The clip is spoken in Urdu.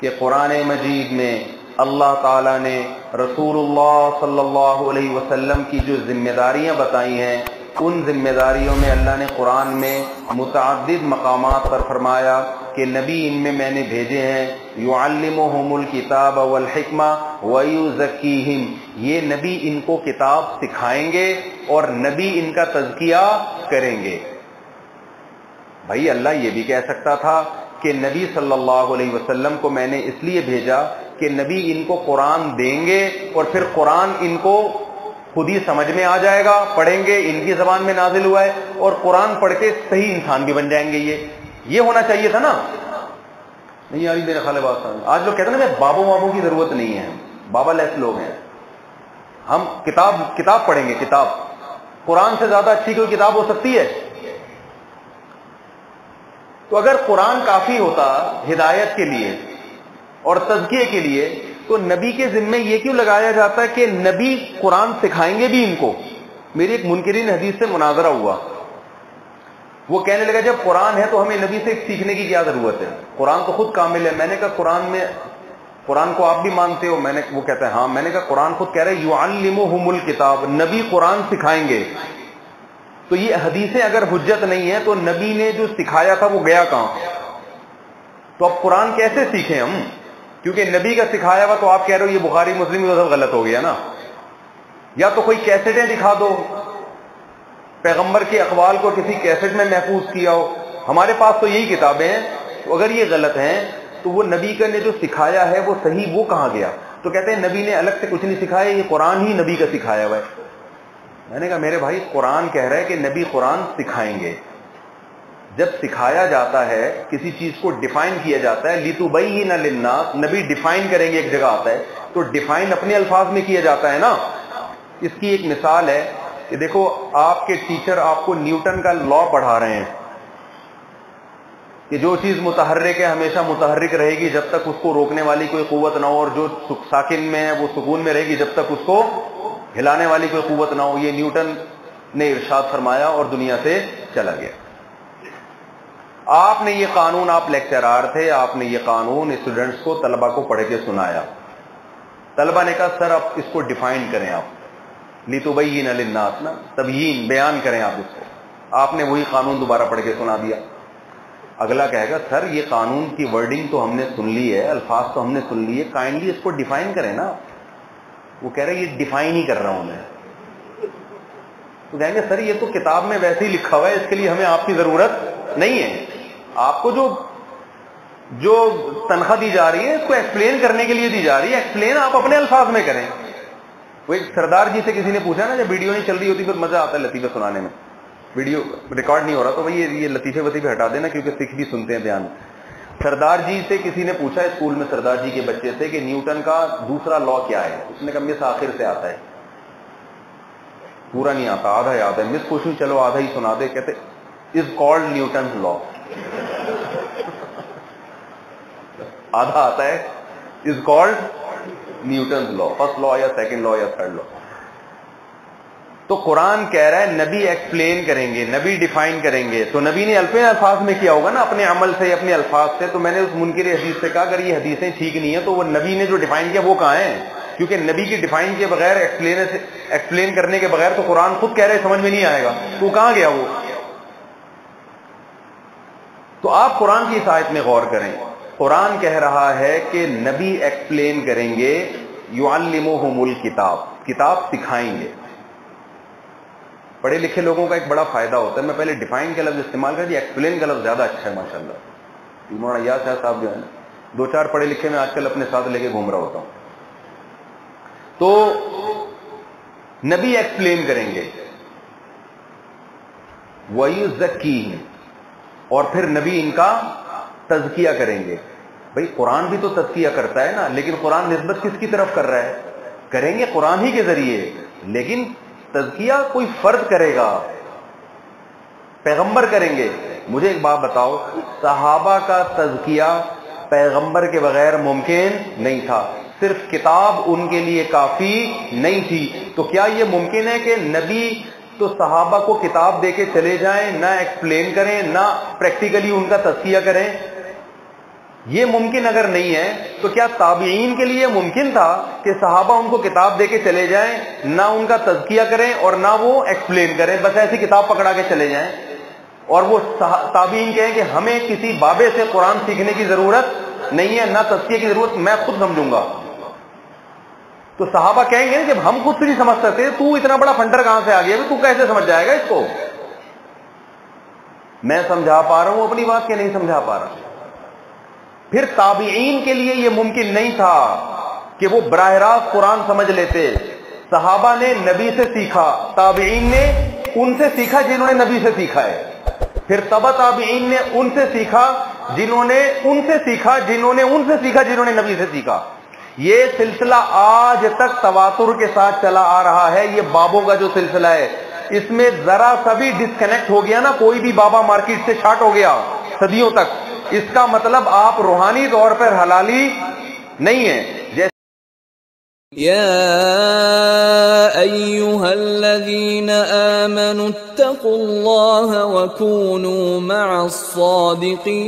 کہ قرآن مجید میں اللہ تعالیٰ نے رسول اللہ صلی اللہ علیہ وسلم کی جو ذمہ داریاں بتائی ہیں، ان ذمہ داریوں میں اللہ نے قرآن میں متعدد مقامات پر فرمایا کہ نبی ان میں نے بھیجے ہیں، یعلمہم الکتاب والحکمہ ویزکیہم، یہ نبی ان کو کتاب سکھائیں گے اور نبی ان کا تزکیہ کریں گے۔ بھائی اللہ یہ بھی کہہ سکتا تھا کہ نبی صلی اللہ علیہ وسلم کو میں نے اس لیے بھیجا کہ نبی ان کو قرآن دیں گے اور پھر قرآن ان کو خود ہی سمجھ میں آ جائے گا، پڑھیں گے، ان کی زبان میں نازل ہوا ہے اور قرآن پڑھ کے صحیح انسان بھی بن جائیں گے۔ یہ ہونا چاہیے تھا نا۔ نہیں یاری میرے خالے بات سمجھ، آج لوگ کہتے ہیں نا بابوں وابوں کی ضرورت نہیں ہے، بابا لیس لوگ ہیں، ہم کتاب پڑھیں گے۔ کتاب قرآن سے زیادہ اچھی کوئی کتاب ہو سکتی ہے؟ تو اگر قرآن کافی ہوتا ہدایت کے لیے اور تزکیے کے لیے تو نبی کے ذمے یہ کیوں لگایا جاتا ہے کہ نبی قرآن سکھائیں گے بھی ان کو؟ میری ایک منکرین حدیث سے مناظرہ ہوا، وہ کہنے لگا جب قرآن ہے تو ہمیں نبی سے سیکھنے کی کیا ضرورت ہے، قرآن تو خود کامل ہے۔ میں نے کہا قرآن کو آپ بھی مانتے ہو؟ وہ کہتا ہے ہاں۔ میں نے کہا قرآن خود کہہ رہا ہے یعلمہم الکتاب، نبی قرآن سکھائیں گے، تو یہ حدیثیں اگر حجت نہیں ہے تو نبی نے جو سکھایا تھا وہ گیا کہاں؟ تو اب قرآن کیسے سیکھیں ہم؟ کیونکہ نبی کا سکھایا ہوا تو آپ کہہ رہے ہو یہ بخاری مسلم میں غلط ہو گیا نا۔ یا تو کوئی کیسٹیں دکھا دو، پیغمبر کے اقوال کو کسی کیسٹ میں محفوظ کیا ہو، ہمارے پاس تو یہی کتابیں ہیں۔ تو اگر یہ غلط ہیں تو وہ نبی کا نے جو سکھایا ہے وہ صحیح، وہ کہاں گیا؟ تو کہتے ہیں نبی نے الگ سے کچھ نہیں سکھایا، یہ قرآن ہی نبی کا سکھایا ہوا ہے۔ میں نے کہا میرے بھائی قرآن کہہ رہا ہے کہ نبی قرآن سکھائیں گے۔ جب سکھایا جاتا ہے کسی چیز کو ڈیفائن کیا جاتا ہے، لِتُبَيِّنَ لِلنَّاسِ، نبی ڈیفائن کریں گے، ایک جگہ آتا ہے تو ڈیفائن اپنے الفاظ میں کیا جاتا ہے نا۔ اس کی ایک مثال ہے کہ دیکھو آپ کے ٹیچر آپ کو نیوٹن کا لا پڑھا رہے ہیں کہ جو چیز متحرک ہے ہمیشہ متحرک رہے گی جب تک اس کو روکنے والی کوئی قوت نہ ہو، اور جو ساکن میں ہے وہ سکون میں رہے گی جب تک اس کو ہلانے والی کوئی قوت نہ ہو۔ یہ نیوٹن نے ارشاد فرمایا اور دنیا سے چلا گیا۔ آپ نے یہ قانون، آپ لیکچرار تھے، آپ نے یہ قانون اسٹوڈنٹس کو، طلبہ کو پڑھ کے سنایا۔ طلبہ نے کہا سر آپ اس کو ڈیفائن کریں، آپ لِتُبَيِّنَ لِلنَّاسِ نا، تبیین، بیان کریں آپ اس کو۔ آپ نے وہی قانون دوبارہ پڑھ کے سنا دیا۔ اگلا کہے گا سر یہ قانون کی ورڈنگ تو ہم نے سن لی ہے، الفاظ تو ہم نے سن لی ہے، کائنڈلی اس کو ڈیفائن کریں نا۔ وہ کہہ رہے یہ ڈیفائن ہی کر رہا ہوں میں۔ تو کہیں گے سر یہ تو کتاب میں ویسے ہی لکھا ہوا ہے، اس کے لیے ہمیں آپ کی ضرورت نہیں ہے۔ آپ کو جو تنخواہ دی جا رہی ہے اس کو ایکسپلین کرنے کے لیے دی جا رہی ہے، ایکسپلین آپ اپنے الفاظ میں کریں۔ وہ ایک سردار جی سے کسی نے پوچھا نا، جب ویڈیو نہیں چل رہی ہوتی پھر مزہ آتا ہے لطیفے سنانے میں، ویڈیو ریکارڈ نہیں ہو رہا تو بھائی یہ لطیفے وطیفے ہٹا دینا کیونکہ سکھ بھی سنتے ہیں بیان۔ سردار جی سے کسی نے پوچھا اسکول میں سردار جی کے بچے سے کہ نیوٹن کا دوسرا لا کیا ہے؟ اس نے کہا مس آخر سے آتا ہے، پورا نہیں آتا، آدھا یاد ہے۔ مس پوچھوں چلو آدھا ہی سنا دے، کہتے از کالڈ نیوٹن لا، آدھا آتا ہے is called Newton law, first law یا سیکنڈ لا یا تھرڈ لا۔ تو قرآن کہہ رہا ہے نبی ایکسپلین کریں گے، نبی ڈیفائن کریں گے، تو نبی نے اپنے الفاظ میں کیا ہوگا نا، اپنے عمل سے، اپنے الفاظ سے۔ تو میں نے اس منکر حدیث سے کہا اگر یہ حدیثیں ٹھیک نہیں ہیں تو وہ نبی نے جو ڈیفائن کیا وہ کہاں ہیں؟ کیونکہ نبی کی ڈیفائن کے بغیر، ایکسپلین کرنے کے بغیر تو قرآن خود کہہ رہے سمجھ میں نہیں آئے گا، تو کہاں گیا وہ؟ تو آپ قرآن کی اس آیت میں غور کریں، قرآن کہہ رہا ہے کہ نبی ایکسپلین کریں گے، یعلمہم الکتاب، کتاب سکھائیں گے۔ پڑھے لکھے لوگوں کا ایک بڑا فائدہ ہوتا ہے، میں پہلے ڈیفائن کا لفظ استعمال کر دیا، ایکسپلین کا لفظ زیادہ اچھا ہے ماشاءاللہ۔ مولانا یاس صاحب جو ہے نا، دو چار پڑھے لکھے میں آج کل اپنے ساتھ لے کے گھوم رہا ہوتا ہوں۔ تو نبی ایکسپلین کریں گے، وَيُزَكِّيهِمْ، اور پھر نبی ان کا تزکیہ کریں گے۔ بھئی قرآن بھی تو تزکیہ کرتا ہے نا، لیکن قرآن نسبت کس کی طرف کر رہا ہے؟ کریں گے قرآن ہی کے ذریعے، لیکن تزکیہ کوئی فرد کرے گا، پیغمبر کریں گے۔ مجھے ایک بات بتاؤ، صحابہ کا تزکیہ پیغمبر کے بغیر ممکن نہیں تھا، صرف کتاب ان کے لیے کافی نہیں تھی۔ تو کیا یہ ممکن ہے کہ نبی تو صحابہ کو کتاب دے کے چلے جائیں، نہ ایکسپلین کریں، نہ پریکٹیکلی ان کا تزکیہ کریں؟ یہ ممکن اگر نہیں ہے تو کیا تابعین کے لیے ممکن تھا کہ صحابہ ان کو کتاب دے کے چلے جائیں، نہ ان کا تزکیہ کریں اور نہ وہ ایکسپلین کریں، بس ایسی کتاب پکڑا کے چلے جائیں، اور وہ تابعین کہیں کہ ہمیں کسی بابے سے قرآن سیکھنے کی ضرورت نہیں ہے، نہ تزکیہ کی ضرورت، میں خود سمجھوں گا؟ تو صحابہ کہیں گے جب ہم خود سے نہیں سمجھ سکتے تو اتنا بڑا فنڈر کہاں سے آ گیا، تو کیسے سمجھ جائے گا اس کو؟ میں سمجھا پا رہا ہوں اپنی بات کہ نہیں سمجھا پا رہا؟ پھر تابعین کے لیے یہ ممکن نہیں تھا کہ وہ براہ راست قرآن سمجھ لیتے. صحابہ نے نبی سے سیکھا، تابعین نے ان سے سیکھا جنہوں نے نبی سے سیکھا ہے، پھر تبع تابعین نے ان سے سیکھا جنہوں نے ان سے سیکھا جنہوں نے ان سے سیکھا جنہوں نے نبی سے سیکھا. یہ سلسلہ آج تک تواتر کے ساتھ چلا آ رہا ہے. یہ بابوں کا جو سلسلہ ہے اس میں ذرا سا بھی ڈسکنیکٹ ہو گیا نا، کوئی بھی بابا مارکیٹ سے شارٹ ہو گیا صدیوں تک، اس کا مطلب آپ روحانی طور پر حلالی نہیں ہیں. يا أيها الذين آمنوا اتقوا الله وكونوا مع الصادقين